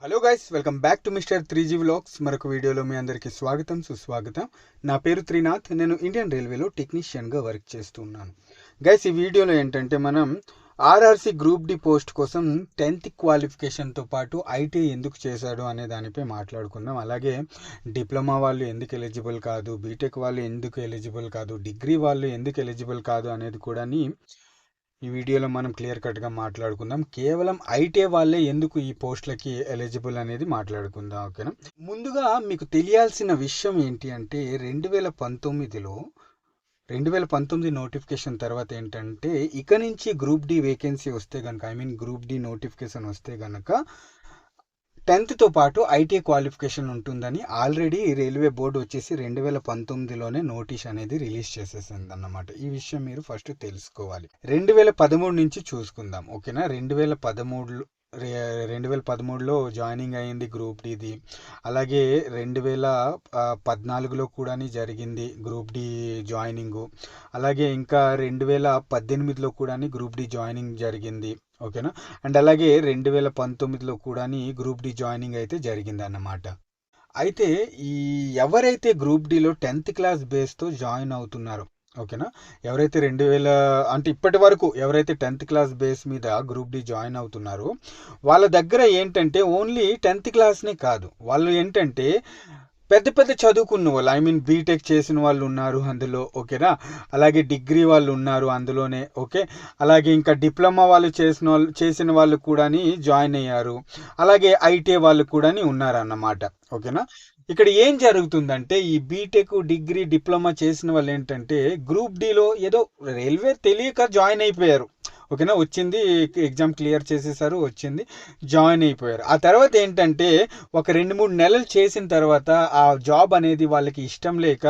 Hello guys, welcome back to mister 3G vlogs. మరొక వీడియోలో మీ అందరికీ స్వాగతం సుస్వాగతం. నా పేరు త్రినాథ్. నేను ఇండియన్ రైల్వేలో టెక్నీషియన్గా వర్క్ చేస్తున్నాను. గైస్, ఈ వీడియోలో ఏంటంటే మనం ఆర్ఆర్సీ గ్రూప్ డి పోస్ట్ కోసం 10th క్వాలిఫికేషన్తో పాటు ఐటీ ఎందుకు చేశాడు అనే దానిపై మాట్లాడుకుందాం. అలాగే డిప్లొమా వాళ్ళు ఎందుకు ఎలిజిబుల్ కాదు, బీటెక్ వాళ్ళు ఎందుకు ఎలిజిబుల్ కాదు, డిగ్రీ వాళ్ళు ఎందుకు ఎలిజిబుల్ కాదు అనేది కూడా ఈ వీడియోలో మనం క్లియర్ కట్గా మాట్లాడుకుందాం. కేవలం ఐటీ వాళ్ళే ఎందుకు ఈ పోస్టులకి ఎలిజిబుల్ అనేది మాట్లాడుకుందాం. ఓకేనా? ముందుగా మీకు తెలియాల్సిన విషయం ఏంటి అంటే 2019 నోటిఫికేషన్ తర్వాత ఏంటంటే ఇక నుంచి గ్రూప్ డి వేకెన్సీ వస్తే కనుక గ్రూప్ డి నోటిఫికేషన్ వస్తే కనుక 10th పాటు ఐటీ క్వాలిఫికేషన్ ఉంటుందని ఆల్రెడీ రైల్వే బోర్డు వచ్చేసి 2019లోనే నోటీస్ అనేది రిలీజ్ చేసేసింది అన్నమాట. ఈ విషయం మీరు ఫస్ట్ తెలుసుకోవాలి. 2013 నుంచి చూసుకుందాం. ఓకేనా? 2013లో జాయినింగ్ అయ్యింది గ్రూప్ డిది. అలాగే 2014లో కూడా జరిగింది గ్రూప్ డి జాయినింగ్. అలాగే ఇంకా 2018లో కూడా గ్రూప్ డి జాయినింగ్ జరిగింది. ఓకేనా? అండ్ అలాగే 2019లో కూడా గ్రూప్ డి జాయినింగ్ అయితే జరిగింది అన్నమాట. అయితే ఎవరైతే గ్రూప్ డిలో 10th క్లాస్ బేస్తో జాయిన్ అవుతున్నారో, ఓకేనా, ఎవరైతే ఇప్పటి వరకు ఎవరైతే 10th క్లాస్ బేస్ మీద గ్రూప్ డి జాయిన్ అవుతున్నారో వాళ్ళ దగ్గర ఏంటంటే ఓన్లీ 10th క్లాస్నే కాదు, వాళ్ళు ఏంటంటే పెద్ద చదువుకున్న వాళ్ళు బీటెక్ చేసిన వాళ్ళు ఉన్నారు అందులో. ఓకేనా? అలాగే డిగ్రీ వాళ్ళు ఉన్నారు అందులోనే. ఓకే, అలాగే ఇంకా డిప్లొమా వాళ్ళు చేసిన వాళ్ళు కూడా జాయిన్ అయ్యారు. అలాగే ఐటీ వాళ్ళు కూడా ఉన్నారు అన్నమాట. ఓకేనా? ఇక్కడ ఏం జరుగుతుందంటే ఈ బీటెక్, డిగ్రీ, డిప్లొమా చేసిన వాళ్ళు ఏంటంటే గ్రూప్ డిలో ఏదో రైల్వే తెలియక జాయిన్ అయిపోయారు. ఓకేనా? వచ్చింది, ఎగ్జామ్ క్లియర్ చేసేసారు, వచ్చింది, జాయిన్ అయిపోయారు. ఆ తర్వాత ఏంటంటే ఒక 2-3 నెలలు చేసిన తర్వాత ఆ జాబ్ అనేది వాళ్ళకి ఇష్టం లేక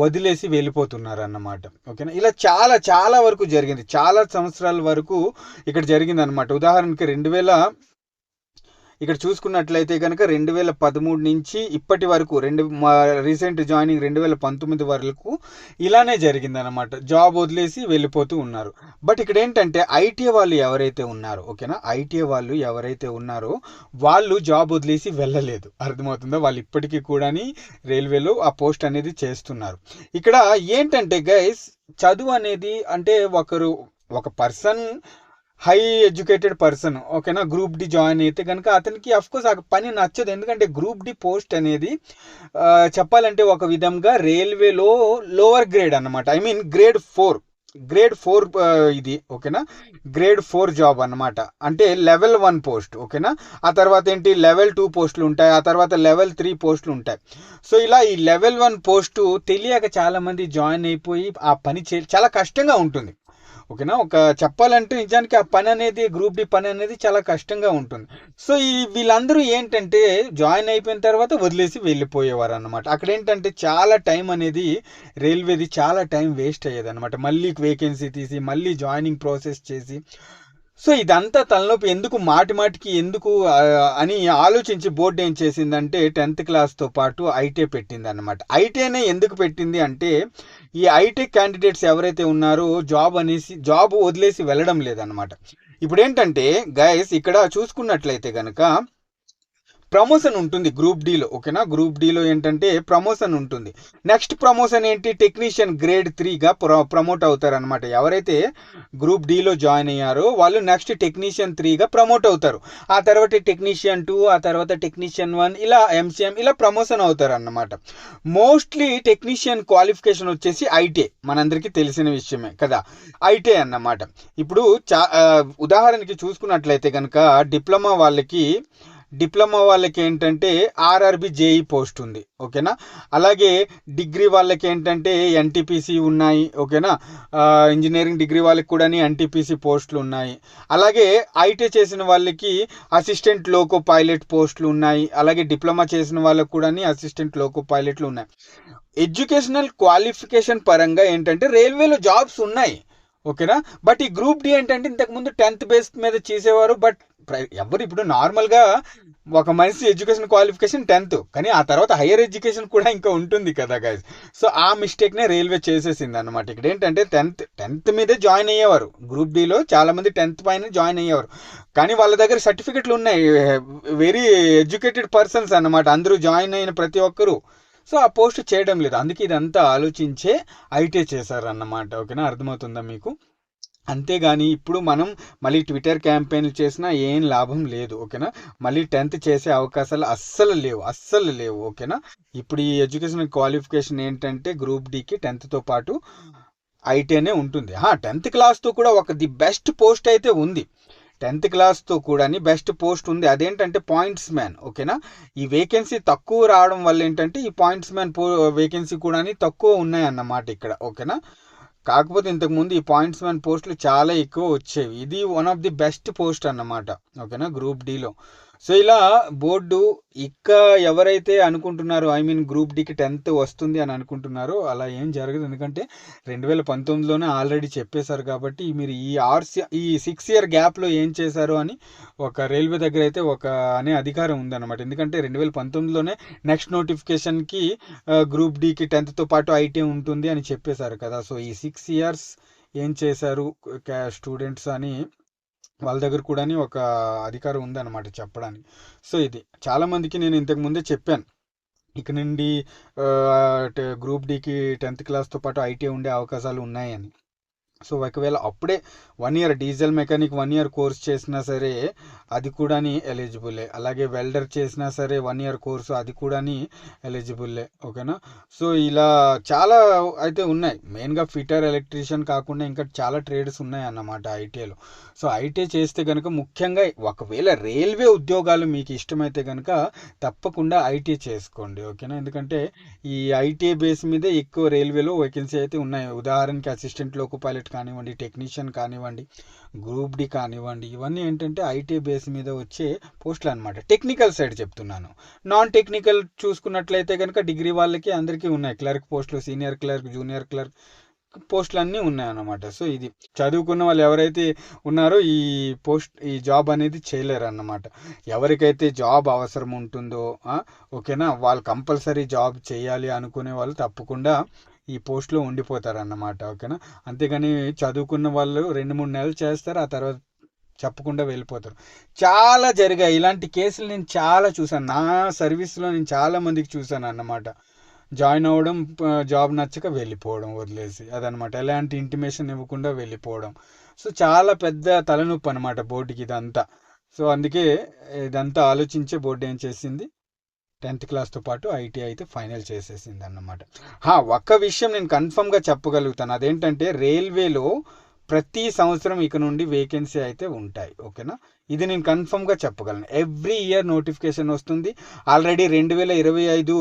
వదిలేసి వెళ్ళిపోతున్నారు అన్నమాట. ఓకేనా? ఇలా చాలా వరకు జరిగింది, చాలా సంవత్సరాల వరకు ఇక్కడ జరిగింది అన్నమాట. ఉదాహరణకి ఇక్కడ చూసుకున్నట్లయితే కనుక 2013 నుంచి ఇప్పటి వరకు రీసెంట్ జాయినింగ్ 2019 వరకు ఇలానే జరిగింది అనమాట. జాబ్ వదిలేసి వెళ్ళిపోతూ ఉన్నారు. బట్ ఇక్కడ ఏంటంటే ఐటీ వాళ్ళు ఎవరైతే ఉన్నారో, ఓకేనా, ఐటీ వాళ్ళు ఎవరైతే ఉన్నారో వాళ్ళు జాబ్ వదిలేసి వెళ్ళలేదు. అర్థమవుతుందా? వాళ్ళు ఇప్పటికీ కూడా రైల్వేలో ఆ పోస్ట్ అనేది చేస్తున్నారు. ఇక్కడ ఏంటంటే గైస్, చదువు అనేది అంటే ఒక పర్సన్ హై ఎడ్యుకేటెడ్ పర్సన్, ఓకేనా, గ్రూప్ డి జాయిన్ అయితే కనుక అతనికి అఫ్కోర్స్ ఆ పని నచ్చదు. ఎందుకంటే గ్రూప్ డి పోస్ట్ అనేది చెప్పాలంటే ఒక విధంగా రైల్వేలో లోవర్ గ్రేడ్ అన్నమాట. గ్రేడ్ 4 ఇది. ఓకేనా? గ్రేడ్ 4 జాబ్ అన్నమాట. అంటే లెవెల్ 1 పోస్ట్. ఓకేనా? ఆ తర్వాత ఏంటి, లెవెల్ 2 పోస్టులు ఉంటాయి, ఆ తర్వాత లెవెల్ 3 పోస్టులు ఉంటాయి. సో ఇలా ఈ లెవెల్ 1 పోస్టు తెలియక చాలామంది జాయిన్ అయిపోయి ఆ పని చాలా కష్టంగా ఉంటుంది. ఓకేనా? చెప్పాలంటే నిజానికి ఆ పని అనేది, గ్రూప్ డి పని అనేది చాలా కష్టంగా ఉంటుంది. సో వీళ్ళందరూ ఏంటంటే జాయిన్ అయిపోయిన తర్వాత వదిలేసి వెళ్ళిపోయేవారు అన్నమాట. అక్కడ ఏంటంటే చాలా టైం అనేది రైల్వేది చాలా టైం వేస్ట్ అయ్యేది అనమాట. మళ్ళీ వేకెన్సీ తీసి మళ్ళీ జాయినింగ్ ప్రాసెస్ చేసి, సో ఇదంతా తలనొప్పి ఎందుకు, మాటికి ఎందుకు అని ఆలోచించి బోర్డు ఏం చేసిందంటే 10th క్లాస్తో పాటు ఐటీ పెట్టింది అనమాట. ఐటీనే ఎందుకు పెట్టింది అంటే ఈ ఐటీ క్యాండిడేట్స్ ఎవరైతే ఉన్నారో జాబ్ వదిలేసి వెళ్ళడం లేదనమాట. ఇప్పుడు ఏంటంటే గైస్, ఇక్కడ చూసుకున్నట్లయితే కనుక ప్రమోషన్ ఉంటుంది గ్రూప్ డిలో. ఓకేనా? గ్రూప్ డిలో ఏంటంటే ప్రమోషన్ ఉంటుంది. నెక్స్ట్ ప్రమోషన్ ఏంటి, టెక్నీషియన్ గ్రేడ్ 3గా ప్రమోట్ అవుతారనమాట. ఎవరైతే గ్రూప్ డిలో జాయిన్ అయ్యారో వాళ్ళు నెక్స్ట్ టెక్నీషియన్ 3గా ప్రమోట్ అవుతారు. ఆ తర్వాత టెక్నీషియన్ 2, ఆ తర్వాత టెక్నీషియన్ 1, ఇలా ఎంసీఎం, ఇలా ప్రమోషన్ అవుతారు అన్నమాట. మోస్ట్లీ టెక్నీషియన్ క్వాలిఫికేషన్ వచ్చేసి ఐటీ, మనందరికీ తెలిసిన విషయమే కదా, ఐటీ అన్నమాట. ఇప్పుడు ఉదాహరణకి చూసుకున్నట్లయితే కనుక డిప్లొమా వాళ్ళకి ఏంటంటే ఆర్ఆర్బి జేఈ పోస్ట్ ఉంది. ఓకేనా? అలాగే డిగ్రీ వాళ్ళకి ఏంటంటే ఎన్టీపీసీ ఉన్నాయి. ఓకేనా? ఇంజనీరింగ్ డిగ్రీ వాళ్ళకి కూడా ఎన్టీపీసీ పోస్టులు ఉన్నాయి. అలాగే ఐటీ చేసిన వాళ్ళకి అసిస్టెంట్ లోకో పైలట్ పోస్టులు ఉన్నాయి. అలాగే డిప్లొమా చేసిన వాళ్ళకి కూడా అసిస్టెంట్ లోకో పైలట్లు ఉన్నాయి. ఎడ్యుకేషనల్ క్వాలిఫికేషన్ పరంగా ఏంటంటే రైల్వేలో జాబ్స్ ఉన్నాయి. ఓకేనా. బట్ ఈ గ్రూప్ డి ఏంటంటే ఇంతకుముందు 10th బేస్ మీద చేసేవారు. బట్ ఎవరు ఇప్పుడు నార్మల్గా ఒక మనిషి ఎడ్యుకేషన్ క్వాలిఫికేషన్ 10th, కానీ ఆ తర్వాత హైయర్ ఎడ్యుకేషన్ కూడా ఇంకా ఉంటుంది కదా గైస్. సో ఆ మిస్టేక్నే రైల్వే చేసేసింది అనమాట. ఇక్కడ ఏంటంటే 10th మీదే జాయిన్ అయ్యేవారు. గ్రూప్ డిలో చాలా మంది 10th పైన జాయిన్ అయ్యేవారు, కానీ వాళ్ళ దగ్గర సర్టిఫికెట్లు ఉన్నాయి, వెరీ ఎడ్యుకేటెడ్ పర్సన్స్ అన్నమాట అందరూ జాయిన్ అయిన ప్రతి ఒక్కరు. సో ఆ పోస్ట్ చేయడం లేదు, అందుకే ఇదంతా ఆలోచించే ఐటీఐ చేశారన్నమాట. ఓకేనా, అర్థమవుతుందా మీకు? అంతేగాని ఇప్పుడు మనం మళ్ళీ ట్విట్టర్ క్యాంపెయిన్లు చేసినా ఏం లాభం లేదు. ఓకేనా, మళ్ళీ 10th చేసే అవకాశాలు అస్సలు లేవు. ఓకేనా, ఇప్పుడు ఈ ఎడ్యుకేషన్ క్వాలిఫికేషన్ ఏంటంటే గ్రూప్ డికి 10th పాటు ఐటీఐనే ఉంటుంది. 10th క్లాస్తో కూడా ది బెస్ట్ పోస్ట్ అయితే ఉంది. 10th క్లాస్తో కూడా బెస్ట్ పోస్ట్ ఉంది, అదేంటంటే పాయింట్స్ మ్యాన్. ఓకేనా, ఈ వేకెన్సీ తక్కువ రావడం వల్ల ఏంటంటే ఈ పాయింట్స్ మ్యాన్ వేకెన్సీ కూడా తక్కువ ఉన్నాయి అన్నమాట ఇక్కడ. ఓకేనా, కాకపోతే ఇంతకుముందు ఈ పాయింట్స్ మ్యాన్ పోస్టులు చాలా ఎక్కువ వచ్చేవి. ఇది one of the best post అన్నమాట. ఓకేనా, గ్రూప్ డిలో. సో ఇలా బోర్డు ఎవరైతే అనుకుంటున్నారో, ఐ మీన్ గ్రూప్ డికి 10th వస్తుంది అని అనుకుంటున్నారో, అలా ఏం జరగదు. ఎందుకంటే 2019లోనే ఆల్రెడీ చెప్పేశారు కాబట్టి మీరు ఈ 6 year గ్యాప్లో ఏం చేశారు అని ఒక రైల్వే దగ్గర అయితే అనే అధికారం ఉందన్నమాట. ఎందుకంటే 2019లోనే నెక్స్ట్ నోటిఫికేషన్కి గ్రూప్ డికి 10th పాటు ఐటీ ఉంటుంది అని చెప్పేశారు కదా. సో ఈ 6 years ఏం చేశారు స్టూడెంట్స్ అని వాళ్ళ దగ్గర కూడా ఒక అధికారం ఉందన్నమాట చెప్పడానికి. సో ఇది చాలామందికి నేను ఇంతకు ముందే చెప్పాను, ఇక నుండి గ్రూప్ డికి 10th క్లాస్తో పాటు ఐటీ ఉండే అవకాశాలు ఉన్నాయని. సో ఒకవేళ అప్పుడే 1 year diesel mechanic 1 year course చేసినా సరే అది కూడా ఎలిజిబుల్లే. అలాగే వెల్డర్ చేసినా సరే 1 year కోర్సు అది కూడా ఎలిజిబుల్లే. ఓకేనా, సో ఇలా చాలా అయితే ఉన్నాయి. మెయిన్గా ఫిటర్, ఎలక్ట్రీషియన్ కాకుండా ఇంకా చాలా ట్రేడ్స్ ఉన్నాయి అన్నమాట ఐటీఐలో. సో ఐటీఐ చేస్తే కనుక ముఖ్యంగా ఒకవేళ రైల్వే ఉద్యోగాలు మీకు ఇష్టమైతే కనుక తప్పకుండా ఐటీఐ చేసుకోండి. ఓకేనా, ఎందుకంటే ఈ ఐటీఐ బేస్ మీదే ఎక్కువ రైల్వేలో వేకెన్సీ అయితే ఉన్నాయి. ఉదాహరణకి అసిస్టెంట్ లోకో పైలట్ కానివ్వండి, టెక్నీషియన్ కానివ్వండి, గ్రూప్ డి కానివ్వండి, ఇవన్నీ ఏంటంటే ఐటీ బేస్ మీద వచ్చే పోస్టులు అనమాట. టెక్నికల్ సైడ్ చెప్తున్నాను. నాన్ టెక్నికల్ చూసుకున్నట్లయితే కనుక డిగ్రీ వాళ్ళకి అందరికీ ఉన్నాయి క్లర్క్ పోస్టులు, సీనియర్ క్లర్క్, జూనియర్ క్లర్క్ పోస్టులు అన్నీ ఉన్నాయన్నమాట. సో ఇది చదువుకున్న వాళ్ళు ఎవరైతే ఉన్నారో ఈ జాబ్ అనేది చేయలేరు అన్నమాట. ఎవరికైతే జాబ్ అవసరం ఉంటుందో ఓకేనా, వాళ్ళు కంపల్సరీ జాబ్ చేయాలి అనుకునే వాళ్ళు తప్పకుండా ఈ పోస్ట్లో ఉండిపోతారన్నమాట. ఓకేనా, అంతేగాని చదువుకున్న వాళ్ళు 2-3 నెలలు చేస్తారు, ఆ తర్వాత చెప్పకుండా వెళ్ళిపోతారు. చాలా జరిగాయి ఇలాంటి కేసులు, నేను చాలా చూసాను. నా సర్వీస్లో నేను చాలా మందికి చూసాను అన్నమాట. జాయిన్ అవ్వడం, జాబ్ నచ్చక వెళ్ళిపోవడం వదిలేసి, అదనమాట. ఎలాంటి ఇంటిమేషన్ ఇవ్వకుండా వెళ్ళిపోవడం. సో చాలా పెద్ద తలనొప్పి అనమాట బోర్డుకి ఇదంతా. సో అందుకే ఇదంతా ఆలోచించే బోర్డు ఏం చేసింది, 10th క్లాస్తో పాటు ఐటీ అయితే ఫైనల్ చేసేసింది అన్నమాట. ఒక్క విషయం నేను కన్ఫర్మ్గా చెప్పగలుగుతాను, అదేంటంటే రైల్వేలో ప్రతి సంవత్సరం ఇక నుండి వేకెన్సీ అయితే ఉంటాయి. ఓకేనా, ఇది నేను కన్ఫర్మ్గా చెప్పగలను. ఎవ్రీ ఇయర్ నోటిఫికేషన్ వస్తుంది. ఆల్రెడీ 2025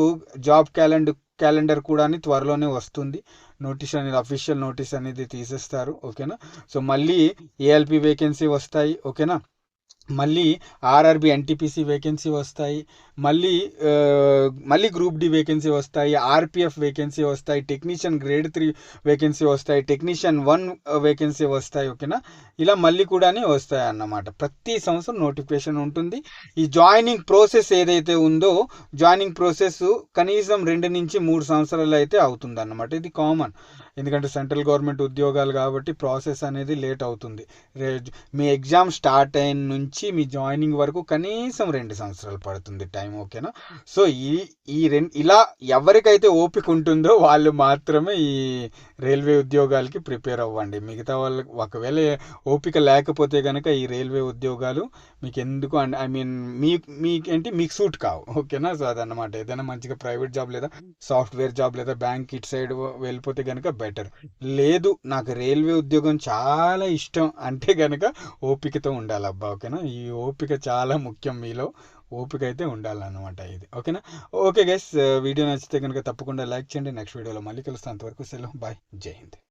జాబ్ క్యాలెండర్ కూడా త్వరలోనే వస్తుంది. నోటీస్ అనేది, అఫీషియల్ నోటీస్ అనేది తీసేస్తారు. ఓకేనా, సో మళ్ళీ ఏఎల్పి వేకెన్సీ వస్తాయి. ఓకేనా, మళ్ళీ ఆర్ఆర్బి ఎన్టీపీసీ వేకెన్సీ వస్తాయి, మళ్ళీ గ్రూప్ డి వేకెన్సీ వస్తాయి, ఆర్పిఎఫ్ వేకెన్సీ వస్తాయి, టెక్నీషియన్ గ్రేడ్ 3 వేకెన్సీ వస్తాయి, టెక్నీషియన్ 1 వేకెన్సీ వస్తాయి. ఓకేనా, ఇలా మళ్ళీ కూడా వస్తాయి అన్నమాట. ప్రతి సంవత్సరం నోటిఫికేషన్ ఉంటుంది. ఈ జాయినింగ్ ప్రాసెస్ ఏదైతే ఉందో, జాయినింగ్ ప్రాసెస్ కనీసం 2 నుంచి 3 సంవత్సరాలు అయితే అవుతుంది అన్నమాట. ఇది కామన్, ఎందుకంటే సెంట్రల్ గవర్నమెంట్ ఉద్యోగాలు కాబట్టి ప్రాసెస్ అనేది లేట్ అవుతుంది. మీ ఎగ్జామ్ స్టార్ట్ అయిన నుంచి మీ జాయినింగ్ వరకు కనీసం 2 సంవత్సరాలు పడుతుంది టైం. ఓకేనా, సో ఇలా ఎవరికైతే ఓపిక ఉంటుందో వాళ్ళు మాత్రమే ఈ రైల్వే ఉద్యోగాలకి ప్రిపేర్ అవ్వండి. మిగతా వాళ్ళకి ఒకవేళ ఓపిక లేకపోతే కనుక ఈ రైల్వే ఉద్యోగాలు మీకు ఎందుకు, ఐ మీన్ మీకు సూట్ కావు. ఓకేనా, సో అదన్నమాట. ఏదైనా మంచిగా ప్రైవేట్ జాబ్ లేదా సాఫ్ట్వేర్ జాబ్ లేదా బ్యాంక్ ఇటు సైడ్ వెళ్ళిపోతే కనుక బెటర్. లేదు నాకు రైల్వే ఉద్యోగం చాలా ఇష్టం అంటే కనుక ఓపికతో ఉండాలి అబ్బా. ఓకేనా, ఈ ఓపిక చాలా ముఖ్యం, మీలో ఓపిక అయితే ఉండాలన్నమాట ఇది. ఓకేనా, ఓకే గైస్, వీడియో నచ్చితే కనుక తప్పకుండా లైక్ చేయండి. నెక్స్ట్ వీడియోలో మళ్ళీ కలుస్తాను. అంతవరకు సెలవు, బాయ్, జై హింద్.